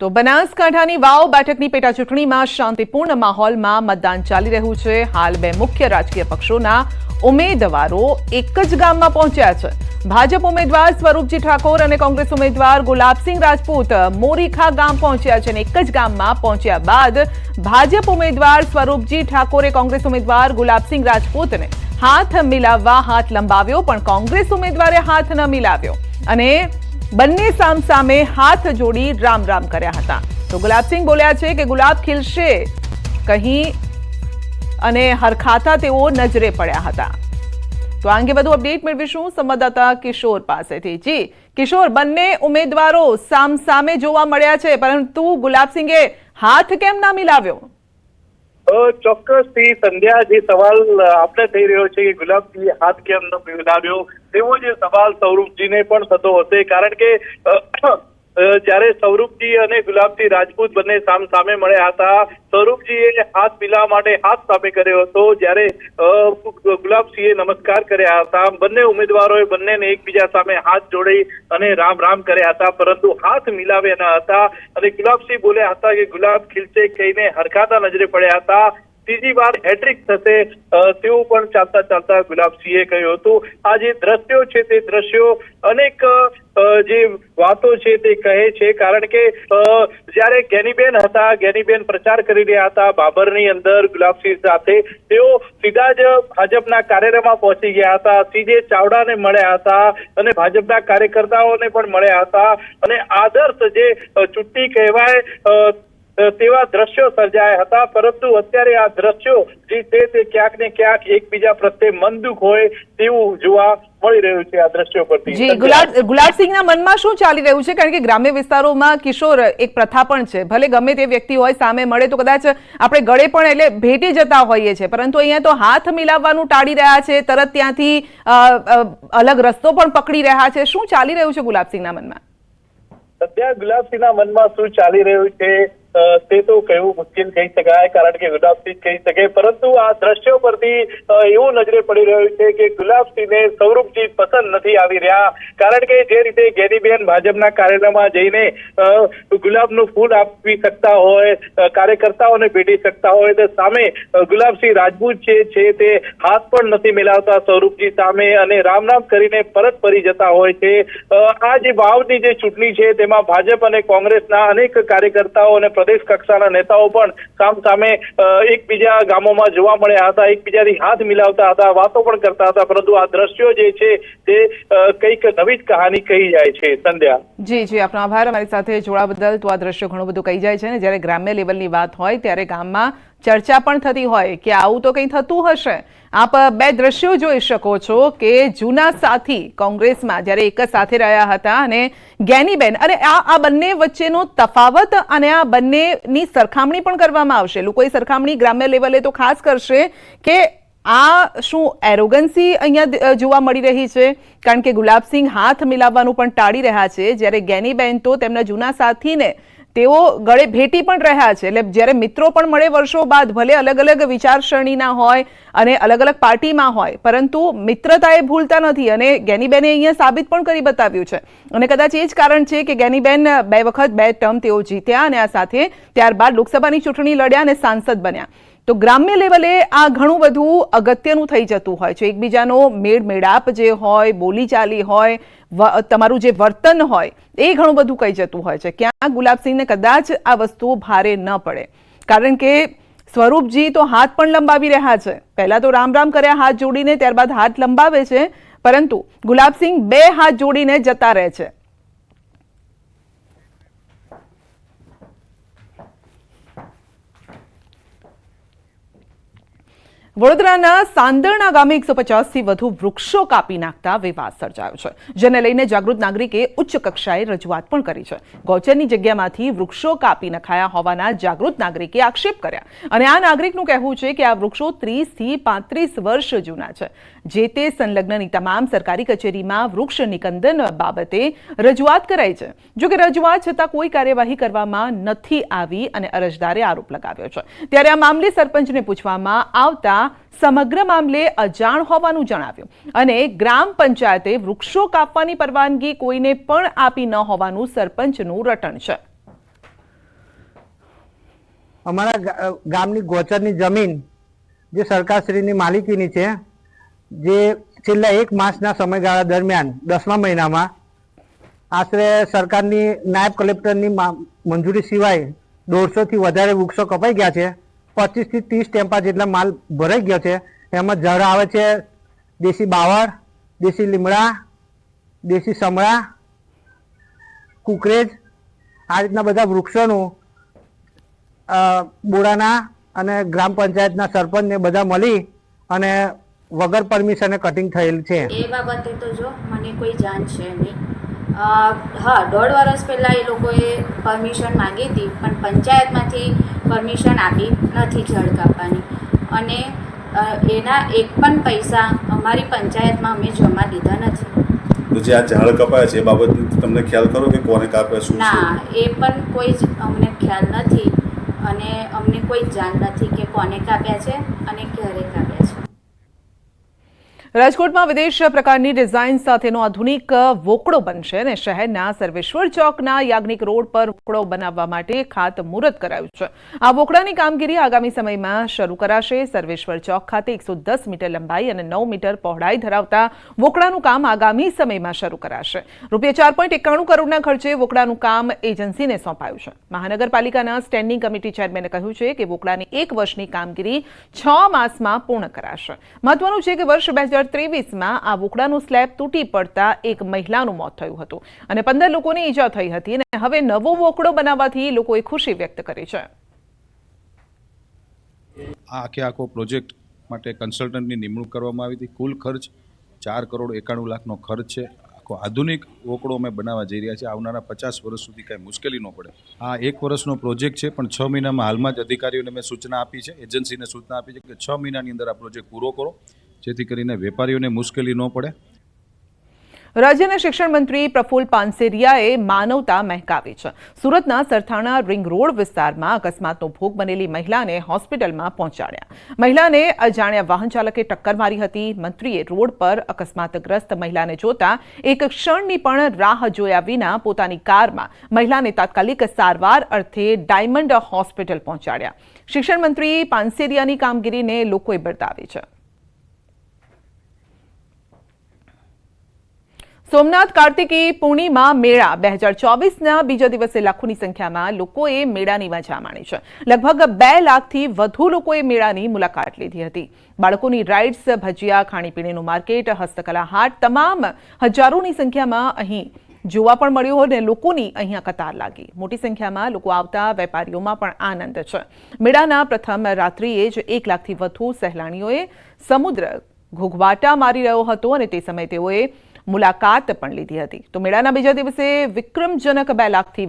તો બનાસકાંઠાની વાવ બેઠકની પેટા ચૂંટણીમાં શાંતિપૂર્ણ માહોલમાં મતદાન ચાલી રહ્યું છે। હાલ બે મુખ્ય રાજકીય પક્ષોના ઉમેદવારો એક જ ગામમાં પહોંચ્યા છે। ભાજપ ઉમેદવાર સ્વરૂપજી ઠાકોર અને કોંગ્રેસ ઉમેદવાર ગુલાબસિંહ રાજપૂત મોરીખા ગામ પહોંચ્યા છે। એક જ ગામમાં પહોંચ્યા બાદ ભાજપ ઉમેદવાર સ્વરૂપજી ઠાકોરે કોંગ્રેસ ઉમેદવાર ગુલાબસિંહ રાજપૂતને હાથ મિલાવવા હાથ લંબાવ્યો, પણ કોંગ્રેસ ઉમેદવારે હાથ ન મિલાવ્યો અને બંને સામસામે હાથ જોડી રામ રામ કર્યા હતા। તો ગુલાબસિંહ બોલ્યા છે કે ગુલાબ ખીલશે કહી અને હરખાતા તેઓ નજરે પડ્યા હતા। તો આ અંગે વધુ અપડેટ મેળવીશું સંવાદદાતા કિશોર પાસેથી। જી કિશોર, બંને ઉમેદવારો સામસામે જોવા મળ્યા છે, પરંતુ ગુલાબસિંહે હાથ કેમ ના મિલાવ્યો? ચોક્કસથી સંધ્યા, જે સવાલ આપણે થઈ રહ્યો છે કે ગુલાબસિંહે હાથ કેમ ન મિલાવ્યો, તેવો જે સવાલ સ્વરૂપજીને પણ થતો હશે, કારણ કે જ્યારે સ્વરૂપજી અને ગુલાબસિંહ રાજપૂત બંને સામે મળ્યા હતા, સ્વરૂપજીએ હાથ મિલાવવા માટે હાથ સામે કર્યો હતો, જ્યારે ગુલાબસિંહે નમસ્કાર કર્યા હતા। બંને ઉમેદવારોએ બંનેને એકબીજા સામે હાથ જોડી અને રામ રામ કર્યા હતા, પરંતુ હાથ મિલાવ્યા ન હતા અને ગુલાબસિંહ બોલ્યા હતા કે ગુલાબ ખીલશે કહીને હરખાતા નજરે પડ્યા હતા। ત્રીજી વાર હેટ્રિક થશે તેવું પણ ચાલતા ચાલતા ગુલાબસિંહે કહ્યું હતું। આ જે દ્રશ્યો છે તે દ્રશ્યો અનેક જે વાતો છે તે કહે છે, કારણ કે જ્યારે જ્ઞાનીબેન હતા, જ્ઞાનીબેન પ્રચાર કરી રહ્યા હતા બાબરની અંદર ગુલાબસિંહ સાથે, તેઓ સીધા જ ભાજપના કાર્યાલયમાં પહોંચી ગયા હતા, સીધે ચાવડાને મળ્યા હતા અને ભાજપના કાર્યકર્તાઓને પણ મળ્યા હતા અને આદર્શ જે ચૂંટણી કહેવાય તેવા દ્રશ્યો સર્જાયા હતા। પરંતુ અત્યારે આ દ્રશ્યો જે છે તે ક્યાંક ને ક્યાંક એકબીજા પ્રત્યે મન દુઃખ હોય તેવું જોવા મળી રહ્યું છે આ દ્રશ્યો પરથી। જી, ગુલાબસિંહના મનમાં શું ચાલી રહ્યું છે? કારણ કે ગ્રામ્ય વિસ્તારોમાં કિશોર એક પ્રથા પણ છે, ભલે ગમે તે વ્યક્તિ હોય સામે મળે તો કદાચ આપણે ગળે પણ એટલે ભેટી જતા હોઈએ છીએ, પરંતુ અહીંયા તો હાથ મિલાવવાનું ટાળી રહ્યા છે, તરત ત્યાંથી અલગ રસ્તો પણ પકડી રહ્યા છે। શું ચાલી રહ્યું છે ગુલાબસિંહના મનમાં? સદ્યા ગુલાબસિંહના મનમાં શું ચાલી રહ્યું છે તે તો કહેવું મુશ્કેલ કહી શકાય, કારણ કે ગુલાબસિંહ કહી શકે, પરંતુ આ દ્રશ્યો પરથી એવું નજરે પડી રહ્યું છે કે ગુલાબસિંહને સ્વરૂપજી પસંદ નથી આવી રહ્યા। કારણ કે જે રીતે જ્ઞાનીબેન ભાજપના કાર્યાલયમાં જઈને ગુલાબનું ફૂલ આપી શકતા હોય, કાર્યકર્તાઓને ભેટી શકતા હોય, તો સામે ગુલાબસિંહ રાજપૂત છે તે હાથ પણ નથી મિલાવતા સ્વરૂપજી સામે અને રામ રામ કરીને પરત ફરી જતા હોય છે। આ જે વાવની જે ચૂંટણી છે તેમાં ભાજપ અને કોંગ્રેસના અનેક કાર્યકર્તાઓ અને પ્રદેશ કક્ષાના નેતાઓ પણ સામે એકબીજા ગામોમાં જોવા મળ્યા હતા, એકબીજાથી હાથ મિલાવતા હતા, વાતો પણ કરતા હતા, પરંતુ આ દ્રશ્યો જે છે તે કંઈક નવી જ કહાની કહી જાય છે। સંધ્યા, જી આપનો આભાર અમારી સાથે જોડા બદલ। તો આ દ્રશ્યો ઘણું બધું કહી જાય છે ને જ્યારે ગ્રામ્ય લેવલની વાત હોય ત્યારે ગામમાં ચર્ચા પણ થતી હોય કે આવું તો કંઈ થતું હશે। આપ બે દ્રશ્યો જોઈ શકો છો કે જૂના સાથી કોંગ્રેસમાં જ્યારે એક જ સાથે રહ્યા હતા અને જ્ઞાનીબેન, અને આ બંને વચ્ચેનો તફાવત અને આ બંનેની સરખામણી પણ કરવામાં આવશે। લોકોએ સરખામણી ગ્રામ્ય લેવલે તો ખાસ કરશે કે આ શું એરોગન્સી અહીંયા જોવા મળી રહી છે, કારણ કે ગુલાબસિંહ હાથ મિલાવવાનું પણ ટાળી રહ્યા છે, જ્યારે જ્ઞાનીબેન તો તેમના જૂના સાથીને તેઓ ગળે ભેટી પણ રહ્યા છે। એટલે જ્યારે મિત્રો પણ મળે વર્ષો બાદ, ભલે અલગ અલગ વિચારસરણીના હોય અને અલગ અલગ પાર્ટીમાં હોય, પરંતુ મિત્રતા એ ભૂલતા નથી અને જ્ઞાનીબેને અહીંયા સાબિત પણ કરી બતાવ્યું છે અને કદાચ એ જ કારણ છે કે જ્ઞાનીબેન 2 વખત 2 ટર્મ તેઓ જીત્યા અને આ સાથે ત્યારબાદ લોકસભાની ચૂંટણી લડ્યા અને સાંસદ બન્યા। તો ગ્રામ્ય લેવલે આ ઘણું બધું અગત્યનું થઈ જતું હોય છે, એકબીજાનો મેળાપ જે હોય, બોલીચાલી હોય, તમારું જે વર્તન હોય એ ઘણું બધું કહી જતું હોય છે। ક્યાં ગુલાબસિંહને કદાચ આ વસ્તુ ભારે ન પડે, કારણ કે સ્વરૂપજી તો હાથ પણ લંબાવી રહ્યા છે, પહેલા તો રામ રામ કર્યા હાથ જોડીને, ત્યારબાદ હાથ લંબાવે છે, પરંતુ ગુલાબસિંહ 2 હાથ જોડીને જતા રહે છે। વડોદરાના સાંદરણા ગામે 150થી વધુ વૃક્ષો કાપી નાખતા વિવાદ સર્જાયો છે, જેને લઈને જાગૃત નાગરિકે ઉચ્ચ કક્ષાએ રજૂઆત પણ કરી છે। ગૌચરની જગ્યામાંથી વૃક્ષો કાપી નખાયા હોવાના જાગૃત નાગરિકે આક્ષેપ કર્યા અને આ નાગરિકનું કહેવું છે કે આ વૃક્ષો 30 થી 35 વર્ષ જૂના છે। જે તે સંલગ્નની તમામ સરકારી કચેરીમાં વૃક્ષ નિકંદન બાબતે રજૂઆત કરાઈ છે, જો કે રજૂઆત છતાં કોઈ કાર્યવાહી કરવામાં નથી આવી અને અરજદારે આરોપ લગાવ્યો છે। ત્યારે આ મામલે સરપંચને પૂછવામાં આવતા સમગ્ર મામલે અજાણ હોવાનું જણાવ્યું અને ગ્રામ પંચાયતે વૃક્ષો કાપવાની પરવાનગી કોઈને પણ આપી ન હોવાનું સરપંચનું રટણ છે। અમારા ગામની ગોચરની જમીન જે સરકારશ્રીની માલિકીની છે, જે છેલ્લા 1 માસના સમયગાળા દરમિયાન 10મા મહિનામાં આશરે સરકારની નાયબ કલેક્ટરની મંજૂરી સિવાય 150 થી વધારે વૃક્ષો કપાઈ ગયા છે. 25 થી 30 ટેમ્પા જેટલા માલ ભરાઈ ગયો છે. એમાં ઝાડ આવે છે દેશી બાવળ, દેશી લીમડા, દેશી સમળા, કુકરેજ, આ રીતના બધા વૃક્ષોનું બોડાના અને ગ્રામ પંચાયતના સરપંચને બધા મળી અને વગર પરમિશને કટિંગ થયેલ છે. એ બાબતે તો જો મને કોઈ જાણ છે નહીં. હા, 1.5 વર્ષ પહેલાં એ લોકોએ પરમિશન માંગી હતી, પણ પંચાયતમાંથી પરમિશન આપી નથી ઝાડ કાપવાની, અને એના એક પણ પૈસા અમારી પંચાયતમાં અમે જમા દીધા નથી. તો જે આ ઝાડ કપાયા છે એ બાબતે તમને ખ્યાલ કરો કે કોને કાપ્યા, શું છે? ના, એ પણ કોઈ જ અમને ખ્યાલ નથી, અને અમને કોઈ જાણ નથી કે કોને કાપ્યા છે અને ક્યારે કાપ્યા છે. રાજકોટમાં વિદેશ પ્રકારની ડિઝાઇન સાથેનો આધુનિક વોકળો બનશે અને શહેરના સર્વેશ્વર ચોકના યાજ્ઞિક રોડ પર વોકળો બનાવવા માટે ખાતમુહૂર્ત કરાયું છે. આ વોકળાની કામગીરી આગામી સમયમાં શરૂ કરાશે. સર્વેશ્વર ચોક ખાતે 110 મીટર લંબાઈ અને 9 મીટર પહોળાઈ ધરાવતા વોકળાનું કામ આગામી સમયમાં શરૂ કરાશે. ₹4.91 કરોડના ખર્ચે વોકળાનું કામ એજન્સીને સોંપાયું છે. મહાનગરપાલિકાના સ્ટેન્ડિંગ કમિટી ચેરમેને કહ્યું છે કે વોકળાની 1 વર્ષની કામગીરી 6 માસમાં પૂર્ણ કરાશે. મહત્વનું છે કે વર્ષ 2023માં આ વોકળાનું સ્લેબ તૂટી પડતા એક મહિલાનું મોત થયું હતું અને 15 લોકોને ઈજા થઈ હતી, અને હવે નવો વોકળો બનાવવાથી લોકોએ ખુશી વ્યક્ત કરી છે. આખો પ્રોજેક્ટ માટે કન્સલ્ટન્ટની નિમણૂક કરવામાં આવી હતી. કુલ ખર્ચ ₹4.91 કરોડ ખર્ચ છે. આખો આધુનિક વોકળો અમે બનાવવા જઈ રહ્યા છીએ. આવનારા 50 વર્ષ સુધી કાંઈ મુશ્કેલી ન પડે. આ 1 વર્ષનો પ્રોજેક્ટ છે, પણ 6 મહિનામાં હાલમાં જ અધિકારીઓને મેં સૂચના આપી છે, એજન્સીને સૂચના આપી છે કે 6 મહિનાની અંદર આ પ્રોજેક્ટ પૂરો કરો, જેથી કરીને વેપારીઓને મુશ્કેલી ન પડે. રાજ્યના શિક્ષણ મંત્રી પ્રફુલ્લ પાનસેરિયાએ માનવતા મહેકાવી છે. સુરતના સરથાણા રિંગ રોડ વિસ્તારમાં અકસ્માતનો ભોગ બનેલી મહિલાને હોસ્પિટલમાં પહોંચાડ્યા. મહિલાને અજાણ્યા વાહન ચાલકે ટક્કર મારી હતી. મંત્રીએ રોડ પર અકસ્માતગ્રસ્ત મહિલાને જોતા એક ક્ષણની પણ રાહ જોયા વિના પોતાની કારમાં મહિલાને તાત્કાલિક સારવાર અર્થે ડાયમંડ હોસ્પિટલ પહોંચાડ્યા. શિક્ષણ મંત્રી પાનસેરિયાની કામગીરીને લોકોએ બિરદાવી છે. સોમનાથ કાર્તિકી પૂર્ણિમા મેળા 2024ના બીજા દિવસે લાખોની સંખ્યામાં લોકોએ મેળાની મજા માણી છે. લગભગ 2 લાખથી વધુ લોકોએ મેળાની મુલાકાત લીધી હતી. બાળકોની રાઇડ્સ, ભજીયા, ખાણીપીણીનું માર્કેટ, હસ્તકલા હાટ, તમામ હજારોની સંખ્યામાં અહીં જોવા પણ મળ્યું અને લોકોની અહીંયા કતાર લાગી. મોટી સંખ્યામાં લોકો આવતા વેપારીઓમાં પણ આનંદ છે. મેળાના પ્રથમ રાત્રિએ જ 1 લાખથી વધુ સહેલાણીઓએ સમુદ્ર ઘોઘવાટા મારી રહ્યો હતો અને તે સમયે તેઓએ મુલાકાત પણ લીધી હતી. તો મેળાના બીજા દિવસે વિક્રમજનક 2 લાખથી